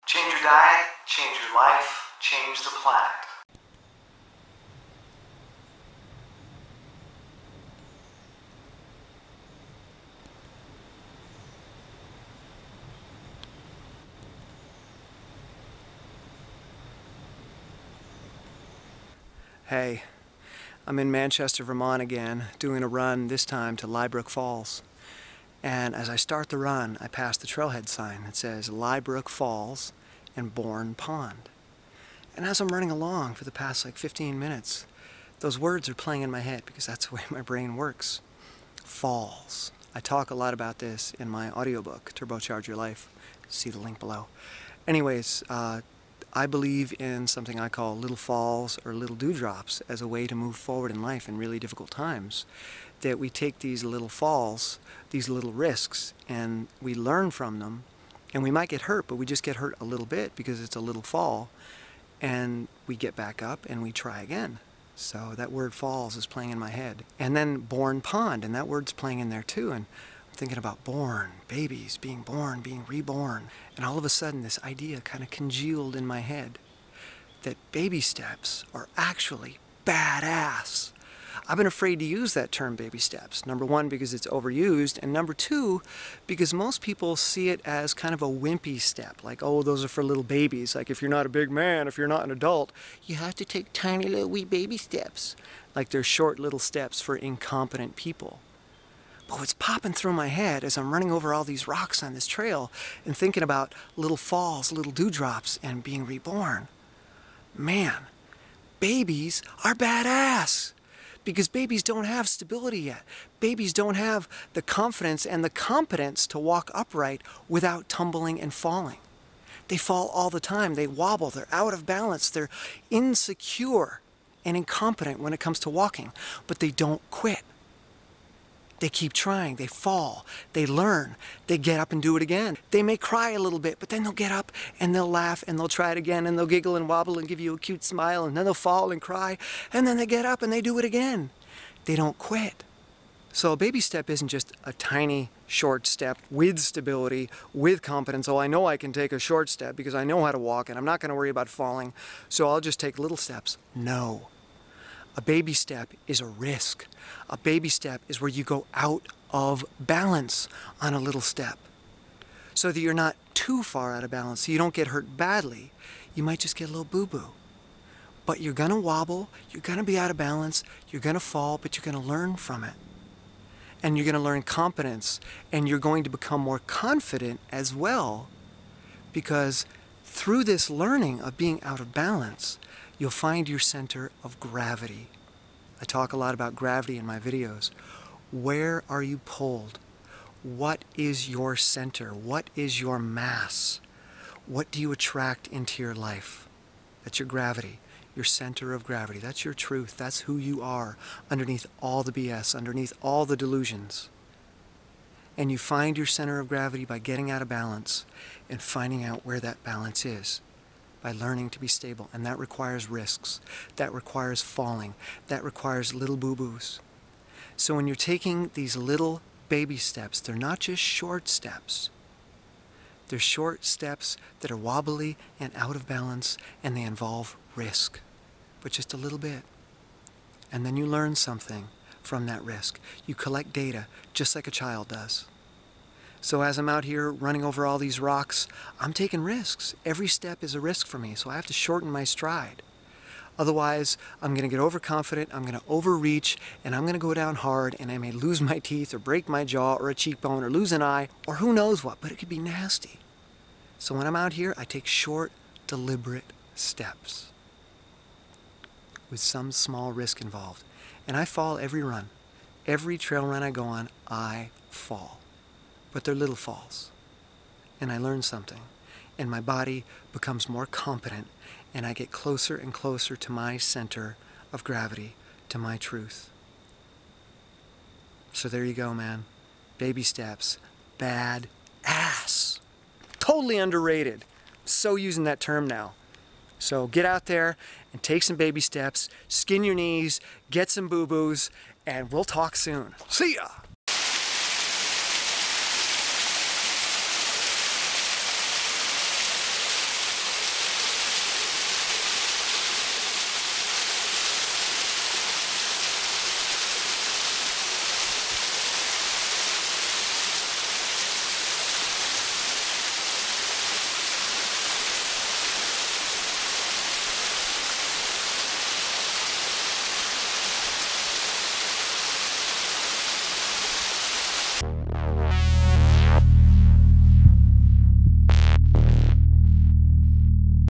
Change your diet, change your life, change the planet. Hey, I'm in Manchester, Vermont again, doing a run, this time to Lye Brook Falls. And as I start the run, I pass the trailhead sign that says Lye Brook Falls and Bourne Pond. And as I'm running along for the past 15 minutes, those words are playing in my head because that's the way my brain works. Falls. I talk a lot about this in my audiobook, Turbocharge Your Life. See the link below. Anyways, I believe in something I call little falls or little dewdrops as a way to move forward in life in really difficult times. That we take these little falls, these little risks, and we learn from them. And we might get hurt, but we just get hurt a little bit because it's a little fall. And we get back up and we try again. So that word falls is playing in my head. And then Bourne Pond, and that word's playing in there too. And thinking about born, babies, being born, being reborn. And all of a sudden this idea kind of congealed in my head that baby steps are actually badass. I've been afraid to use that term baby steps. Number one, because it's overused, and number two, because most people see it as kind of a wimpy step. Like, oh, those are for little babies. Like, if you're not a big man, if you're not an adult, you have to take tiny little wee baby steps. Like they're short little steps for incompetent people. But what's popping through my head as I'm running over all these rocks on this trail and thinking about little falls, little dewdrops, and being reborn. Man, babies are badass. Because babies don't have stability yet. Babies don't have the confidence and the competence to walk upright without tumbling and falling. They fall all the time. They wobble. They're out of balance. They're insecure and incompetent when it comes to walking. But they don't quit. They keep trying, they fall, they learn, they get up and do it again. They may cry a little bit, but then they'll get up and they'll laugh and they'll try it again and they'll giggle and wobble and give you a cute smile and then they'll fall and cry and then they get up and they do it again. They don't quit. So a baby step isn't just a tiny short step with stability, with competence. Oh, I know I can take a short step because I know how to walk and I'm not going to worry about falling, so I'll just take little steps. No. A baby step is a risk. A baby step is where you go out of balance on a little step. So that you're not too far out of balance, so you don't get hurt badly. You might just get a little boo-boo. But you're gonna wobble, you're gonna be out of balance, you're gonna fall, but you're gonna learn from it. And you're gonna learn competence, and you're going to become more confident as well, because through this learning of being out of balance, you'll find your center of gravity. I talk a lot about gravity in my videos. Where are you pulled? What is your center? What is your mass? What do you attract into your life? That's your gravity, your center of gravity. That's your truth. That's who you are underneath all the BS, underneath all the delusions. And you find your center of gravity by getting out of balance and finding out where that balance is. By learning to be stable, and that requires risks, that requires falling, that requires little boo-boos. So when you're taking these little baby steps, they're not just short steps. They're short steps that are wobbly and out of balance, and they involve risk, but just a little bit. And then you learn something from that risk. You collect data, just like a child does. So as I'm out here running over all these rocks, I'm taking risks. Every step is a risk for me, so I have to shorten my stride. Otherwise, I'm going to get overconfident, I'm going to overreach, and I'm going to go down hard, and I may lose my teeth or break my jaw or a cheekbone or lose an eye or who knows what, but it could be nasty. So when I'm out here, I take short, deliberate steps with some small risk involved. And I fall every run. Every trail run I go on, I fall. But they're little falls. And I learn something. And my body becomes more competent. And I get closer and closer to my center of gravity, to my truth. So there you go, man. Baby steps. Bad ass. Totally underrated. I'm so using that term now. So get out there and take some baby steps. Skin your knees. Get some boo-boos. And we'll talk soon. See ya!